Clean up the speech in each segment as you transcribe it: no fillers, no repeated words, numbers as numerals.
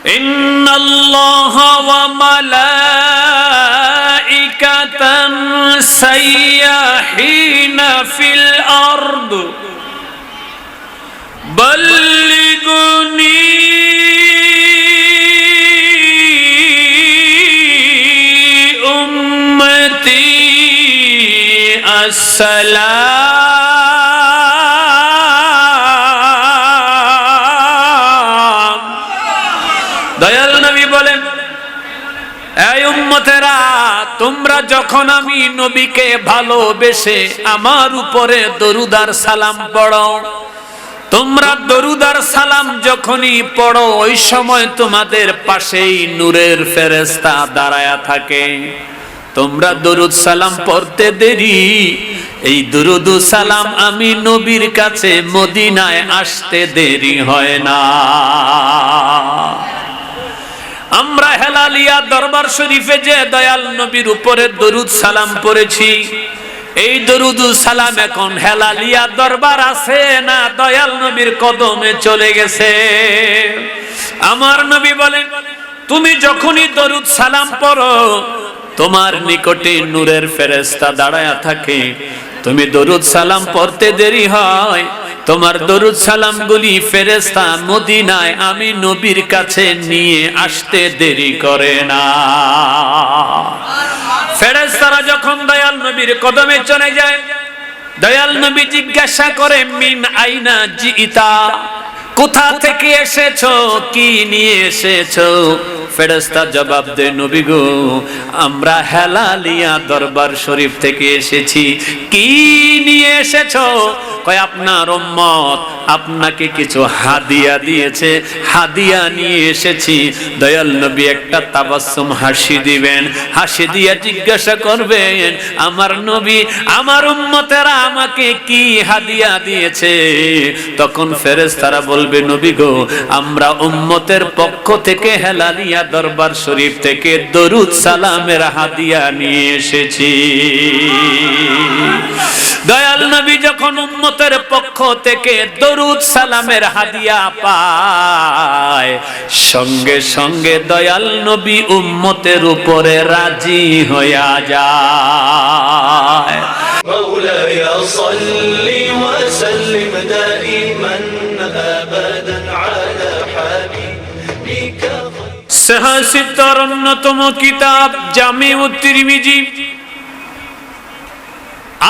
ইন্নাল্লাহা ওয়া মালাইকাতান সাইয়্যাহিনা ফিল আরদ বাল্লিগুনি উম্মতি আসসালাম। দয়াল নবী বলেন, এই উম্মতেরা, তোমরা যখন আমি নবীকে ভালোবেসে আমার উপরে দরুদ আর সালাম পড়ো, তোমরা দরুদ আর সালাম যখনই পড়ো, ওই সময় তোমাদের পাশেই নূরের ফেরেশতা দাঁড়ায়া থাকে। তোমরা দরুদ সালাম পড়তে দেরি, এই দরুদ সালাম আমি নবীর কাছে মদিনায় আসতে দেরি হয় না। আমরা হেলালিয়া দরবার শরীফে যে দয়াল নবীর উপরে দরুদ সালাম পড়েছি, এই দরুদ সালাম এখন হেলালিয়া দরবার আছে না দয়াল নবীর কদমে চলে গেছে? আমার নবী বলেন, তুমি যখনই দরুদ সালাম পড়ো, তোমার নিকটে নূরের ফেরেশতা দাঁড়ায়া থাকে। তুমি দরুদ সালাম পড়তে দেরি হয়, তোমার দরুদ সালাম গুলি ফেরেশতা মদিনায় আমি নবীর কাছে নিয়ে আসতে দেরি করে না। ফেরেশতারা যখন দয়াল নবীর কদমে চলে যায়, দয়াল নবী জিজ্ঞাসা করে, মিন আইনা জিইতা, কোথা থেকে এসেছো, কি নিয়ে এসেছো? ফেরেশতা জবাব দেয়, নবী গো, আমরা হেলালিয়া দরবার শরীফ থেকে এসেছি। কি নিয়ে এসেছো? কয়, আপনার উম্মত আপনাকে কিছু হাদিয়া দিয়েছে, হাদিয়া নিয়ে এসেছি। দয়াল নবী একটা তাবাসসুম হাসি দিবেন, হাসি দিয়ে জিজ্ঞাসা করবেন, আমার নবী, আমার উম্মতেরা আমাকে কি হাদিয়া দিয়েছে? তখন ফেরেশতারা বলবে, নবী গো, আমরা উম্মতের পক্ষ থেকে হেলালিয়া দরবার শরীফ থেকে দরুদ সালামের হাদিয়া নিয়ে এসেছি। দয়াল নবী যখন উম্মতের পক্ষ থেকে দরুদ সালামের হাদিয়া পায়, সঙ্গে সঙ্গে দয়াল নবী উম্মতের উপরে রাজি হইয়া যায়। مولاي صل وسلم دائما أبدا على حبيبك। সাহাসিতার অন্যতম কিতাব জামিউত তিরমিজি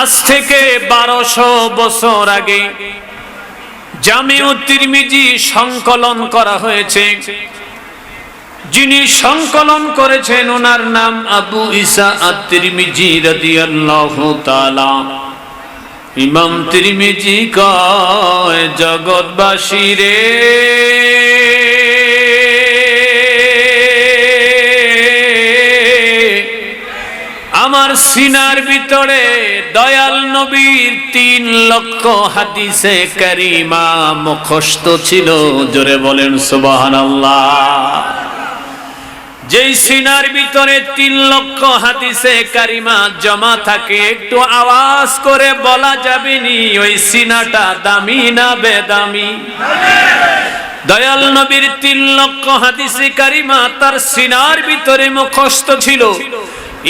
আজ থেকে 1200 বছর আগে জামিউত তিরমিজি সংকলন করা হয়েছে। যিনি সংকলন করেছেন ওনার নাম আবু ঈসা আত-তিরমিজি রাদিয়াল্লাহু তাআলা। ইমাম তিরমিজি কয়, জগৎবাসী রে, আমার সিনার ভিতরে দয়াল নবীর 3 লক্ষ হাদিসে কারিমা মুখস্থ ছিল। জোরে বলেন সুবহানাল্লাহ। যেই সিনার ভিতরে 3 লক্ষ হাদিসে কারিমা জমা থাকে, একটু আওয়াজ করে বলা যাবে নি ওই সিনাটা দামি না বেদামি? দয়াল নবীর 3 লক্ষ হাদিসে কারিমা তার সিনার ভিতরে মুখস্থ ছিল।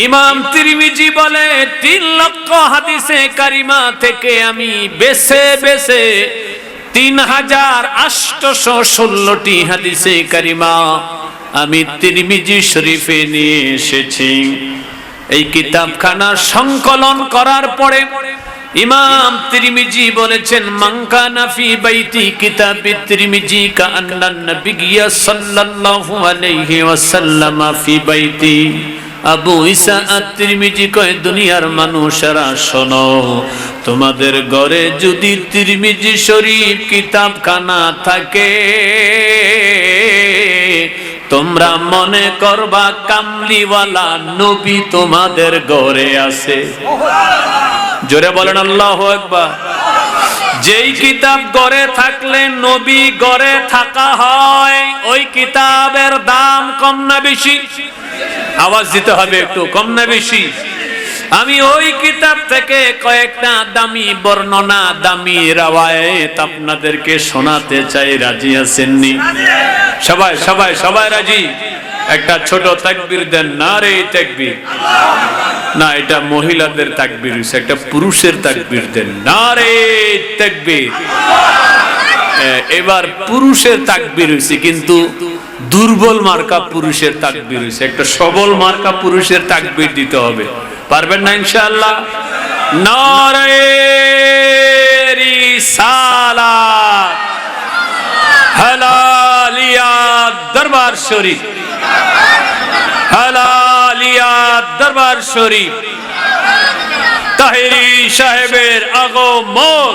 ইমাম তিরমিজি বলে, 3 লক্ষ হাদিসে কারিমা থেকে আমি বেছে বেছে 3816টি হাদিসে কারিমা আমি তিরমিজি শরীফে নিয়ে এসেছি। এই কিতাবখানা সংকলন করার পরে ইমাম তিরমিজি বলেছেন, মান কানা ফি বাইতি কিতাবি তিরমিজি কাআন্নান নবিয়্যা সাল্লাল্লাহু আলাইহি ওয়াসাল্লাম ফি বাইতি। আবু ঈসা আত-তিরমিজি কয়, দুনিয়ার মানুষেরা শোনো, তোমাদের ঘরে যদি তিরমিজি শরীফ কিতাবখানা থাকে, তোমরা মনে করবা কামলিওয়ালা নবী তোমাদের ঘরে আছে। জোরে বলেন আল্লাহু আকবার। যেই কিতাব ঘরে থাকলে নবী ঘরে থাকা হয়, ওই কিতাবের দাম কম না বেশি? আওয়াজ দিতে হবে একটু, কম না বেশি? আমি ওই কিতাব থেকে কয়েকটা দামি বর্ণনা, দামি রাওয়ায়াত আপনাদেরকে শোনাতে চাই। রাজি আছেননি? সবাই সবাই সবাই রাজি? একটা ছোট তাকবীর দেন। নারে তাকবীর। না, এটা মহিলাদের তাকবীর হইছে, একটা পুরুষের তাকবীর দেন। নারে তাকবীর। এবার পুরুষের তাকবীর হইছে, কিন্তু দুর্বল মার্কা পুরুষের তাকবীর হইছে। একটা সবল মার্কা পুরুষের তাকবীর দিতে হবে। পারবেন না ইনশাআল্লাহ? নারে রিসালাত। হালালিয়া দরবার শরীফ। হালালিয়া দরবার শরীফ। তাহেরি সাহেবের আগমন।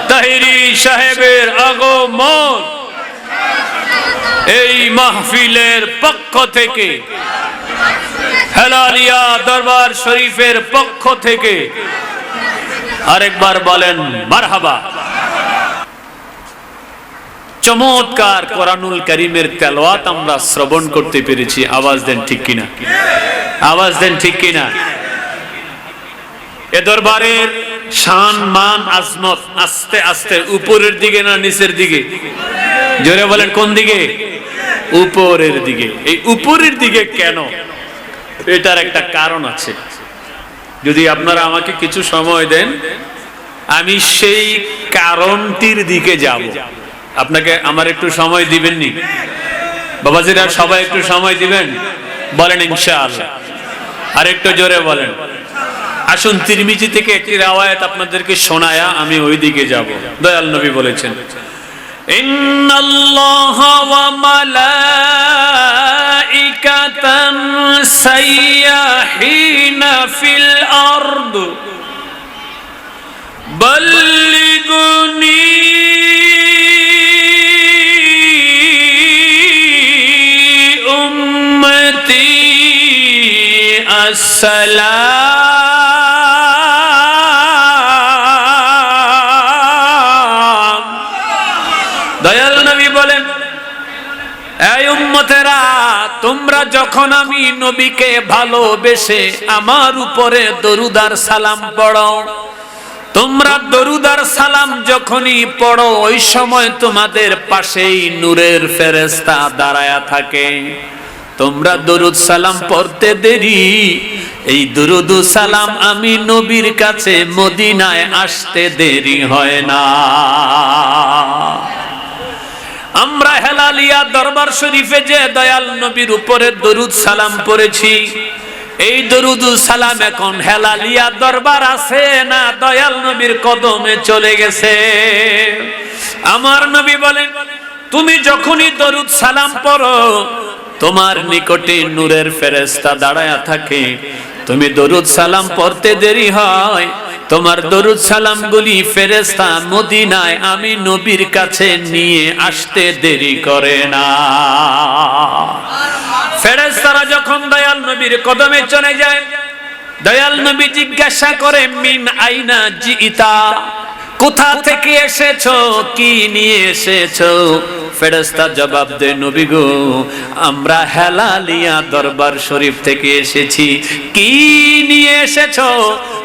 তাহেরি সাহেবের আগমন এই মাহফিলের পক্ষ থেকে, হেলালিয়া দরবার শরীফের পক্ষ থেকে আরেকবার বলেন মারহাবা। চমৎকার কোরআনুল কারীমের তেলাওয়াত আমরা শ্রবণ করতে পেরেছি। আওয়াজ দেন ঠিক কিনা? আওয়াজ দেন ঠিক কিনা? এ দরবারের শান, মান, আজমত আস্তে আস্তে উপরের দিকে না নিচের দিকে? জোরে বলেন কোন দিকে? উপরের দিকে। এই উপরের দিকে কেন? এটার একটা কারণ আছে। যদি আপনারা আমাকে কিছু সময় দেন, আমি সেই কারণটির দিকে যাব। আপনাকে আমার একটু সময় দিবেন নি বাবাজিরা? সবাই একটু সময় দিবেন? বলেন ইনশাআল্লাহ। আর একটু জোরে বলেন। আসুন তিরমিজি থেকে একটি রাওয়ায়াত আপনাদেরকে শোনায়া আমি ওই দিকে যাব। দয়াল নবী বলেছেন, ইন্নাল্লাহা ওয়া মালাইকাতান সাইয়াহিনা ফিল আরদ বাল্লিগুনি উম্মতি আসসালাম। দয়াল নবী বলেন, এই উম্মতেরা, তোমরা যখন আমি নবীকে ভালোবেসে আমার উপরে দরুদ আর সালাম পড়ো, তোমরা দরুদ আর সালাম যখনই পড়ো, ওই সময় তোমাদের পাশেই নূরের ফেরেশতা দাঁড়ায়া থাকে। তোমরা দরুদ সালাম পড়তে দেরি, এই দরুদ সালাম আমি নবীর কাছে মদিনায় আসতে দেরি হয় না। আমরা হেলালিয়া দরবার শরীফে যে দয়াল নবীর উপরে দরুদ সালাম পড়েছি, এই দরুদ সালাম এখন হেলালিয়া দরবার আছে না দয়াল নবীর কদমে চলে গেছে? আমার নবী বলেন, তুমি যখনই দরুদ সালাম পড়ো, তোমার নিকটে নূরের ফেরেশতা দাঁড়ায়া থাকে। তুমি দরুদ সালাম পড়তে দেরি হয়, তোমার দরুদ সালাম গুলি ফেরেশতা মদিনায় আমি নবীর কাছে নিয়ে আসতে দেরি করে না। ফেরেশতারা যখন দয়াল নবীর কদমে চলে যায়, দয়াল নবী জিজ্ঞাসা করে, মিন আইনা জিইতা, কোথা থেকে এসেছো, কি নিয়ে এসেছো? ফেরেশতা জবাব দেয়, নবী গো, আমরা হেলালিয়া দরবার শরীফ থেকে এসেছি। কি নিয়ে এসেছো?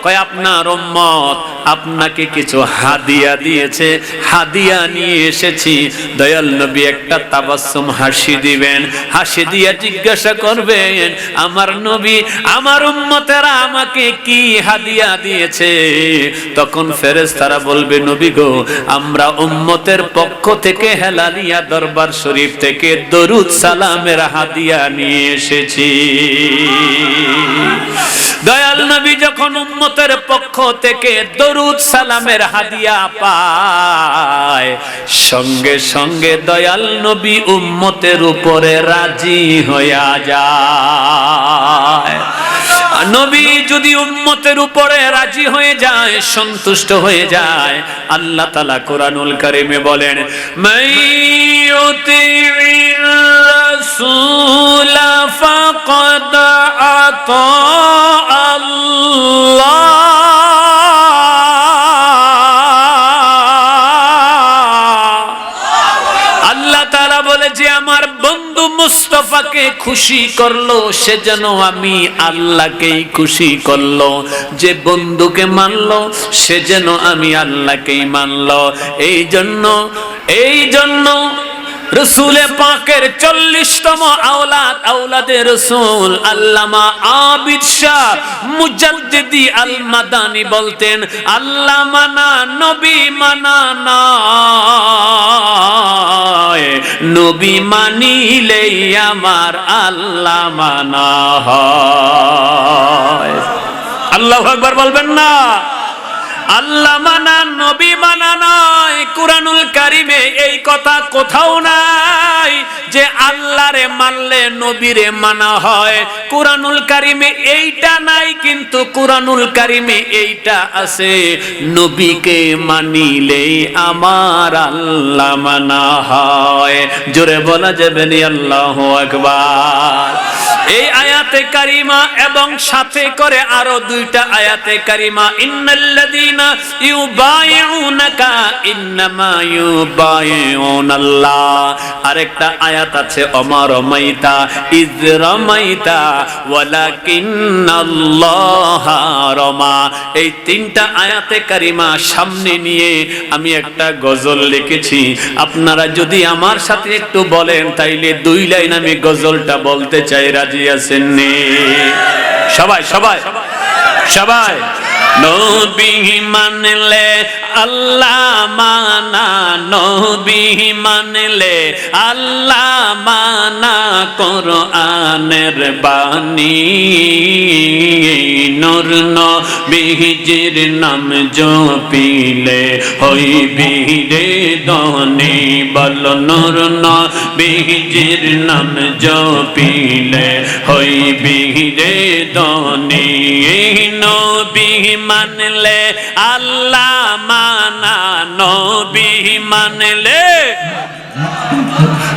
কয়, আপনার উম্মত আপনাকে কিছু হাদিয়া দিয়েছে, হাদিয়া নিয়ে এসেছি। দয়াল নবী একটা তাবাসসুম হাসি দিবেন, হাসি দিয়ে জিজ্ঞাসা করবেন, আমার নবী, আমার উম্মতেরা আমাকে কি হাদিয়া দিয়েছে? তখন ফেরেশতারা বলবে, নবী গো, আমরা উম্মতের পক্ষ থেকে হেলালিয়া দরবার শরীফ থেকে দরুদ সালামের হাদিয়া নিয়ে এসেছি। দয়াল নবী যখন উম্মতের পক্ষ থেকে দরুদ সালামের হাদিয়া পায়, সঙ্গে সঙ্গে দয়াল নবী উম্মতের উপরে রাজি হইয়া যায়। নবী যদি উম্মতের উপরে রাজি হয়ে যায়, সন্তুষ্ট হয়ে যায়, আল্লাহ তাআলা কোরআনুল কারীমে বলেন, মাইয়ুতির রাসূল ফাকাদ আতা আল্লাহ। আল্লাহ তাআলা বলে যে আমার বন্ধু বন্ধু মুস্তাফাকে খুশি করলো, সে যেন আমি আল্লাহকেই খুশি করলো। যে বন্ধুকে মানলো সে যেন আমি আল্লাহকেই মানলো। এই জন্য রসুলে পাকের 40তম আওলাদে রসুল আল্লামা আবিদ শাহ মুজাদ্দিদি আল মাদানী বলতেন, আল্লাহ মানা নবী মানা নয়, নবী মানিলেই আমার আল্লাহ মানা হয়। আল্লাহু আকবার বলবেন না? আল্লাহ মানা নবী মানা নয়। কুরআনুল কারীমে এই কথা কোথাও নাই যে আল্লাহরে মানলে নবীরে মানা হয়। কুরআনুল কারীমে এইটা নাই, কিন্তু কুরআনুল কারীমে এইটা আছে, নবীকে মানিলে আমার আল্লাহ মানা হয়। জোরে বলা যাবে না আল্লাহু আকবার? এই আয়াতে কারিমা এবং সাথে করে আরো 2টা আয়াতে কারিমা, ইন্নাল্লাযীনা ইউবাইউনাকা ইন্নামা ইউবাইউনাল্লাহ। আরেকটা আয়াত আছে, ওমা রামাইতা ইয রামাইতা ওয়ালাকিন্নাল্লাহা রামা। এই 3টা আয়াতে কারিমা সামনে নিয়ে আমি একটা গজল লিখেছি। আপনারা যদি আমার সাথে একটু বলেন তাইলে 2 লাইন আমি গজলটা বলতে চাই। রাজি আছেন নি? সবাই সবাই সবাই। নবী মানলে আল্লাহ মানা, নবী মানলে আল্লাহ মানা, কোরআনের বাণী। নূর নবীজির নাম জপিলে হইবি রে ধনী। বল নূর নবীজির নাম জপিলে হইবি রে ধনী। নবী মানলে আল্লাহ মানা, নবী মানলে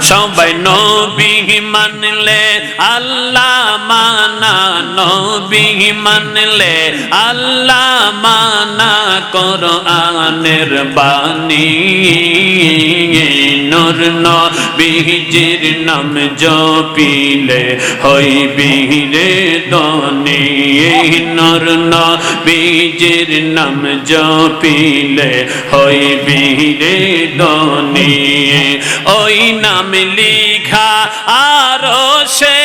সবাই, নবী মানলে আল্লাহ মানা, নবী মানলে আল্লাহ মানা, কোরআনের বাণী। নূর নবীজির নাম জপিলে হইবি রে ধনী। নূর নবীজির নাম জপিলে হইবি রে ধনী। ওই নাম লিখা আরশে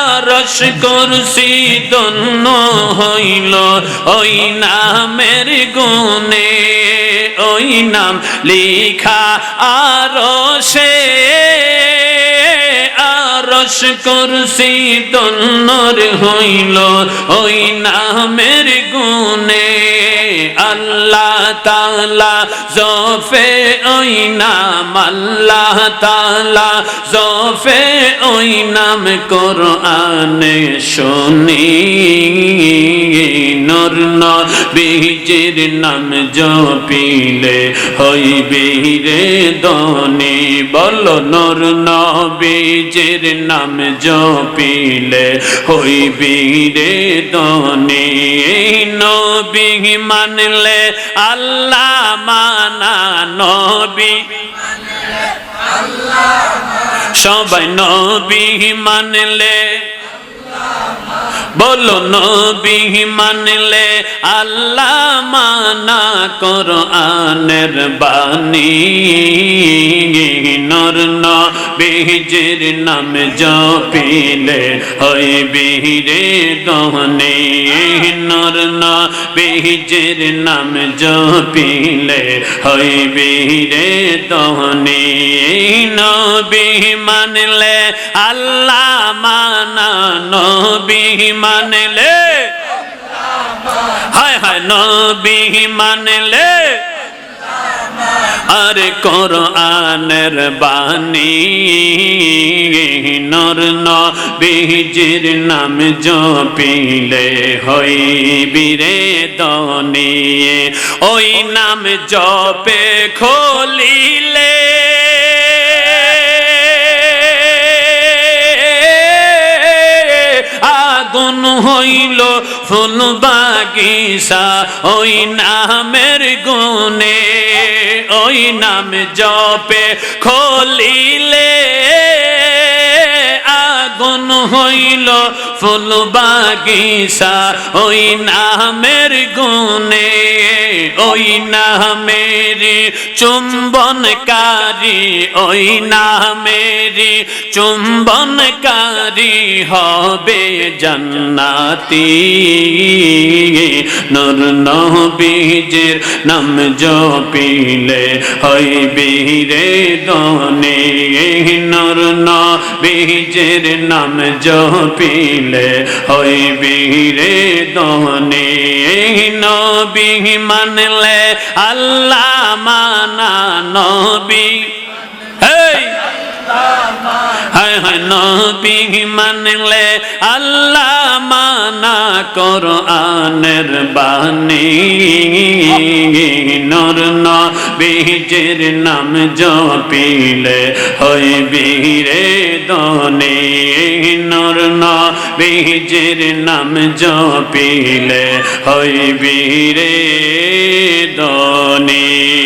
আরশ কুরসি দন্য হইল ওই নামের গুণে। ওই নাম লিখা আরশে আরশ কুরসি দন্নর হইল ওই নামের গুণে। আল্লাহ তাআলা জফে ওই নাম, আল্লাহ তাআলা জফে ওই নাম কোরআনে শুনি। নূর নবীজির নাম জপিলে হইবি রে ধনী। বলো নূর নবীজির নাম জপিলে হইবি রে ধনী। নবী মানলে আল্লাহ মানা, নবী সবাই নবী মানলে বলো নবী মানলে আল্লাহ মানা, কোরআনের বাণী। নূর নবীজির নাম জপিলে হইবি রে ধনী। নূর নবীজির নাম জপিলে হইবি রে ধনী। নবী মানলে আল্লাহ মানা, নবী মানলে হায় হায় নবী মানলে আরে কোরআনের বাণী। নূর নবীজির নাম জপিলে হইবি রে ধনী। ওই নাম জপে খলিলে আগুন হইল ফুল বাগিচা ওই নামের গুণে, ওই নাম জপে খলিলে আগুন হইল ফুল বাগিচা ওই নামের গুণে, ওই নামের চুম্বনকারী, ওই নামের চুম্বনকারী হবে জান্নাতি। নূর নবীজির নাম জপিলে হইবি রে ধনী, নূর নবীজির নাম জপিলে হইবি রে ধনী। নবী মানলে আল্লাহ মানা নবী, হায় হায় নবী মানলে আল্লাহ মানা কোরআনের বাণী। নূর নবীজির নাম জপিলে হইবি রে ধনী, নূর নবীজির নাম জপিলে হইবি রে ধনী।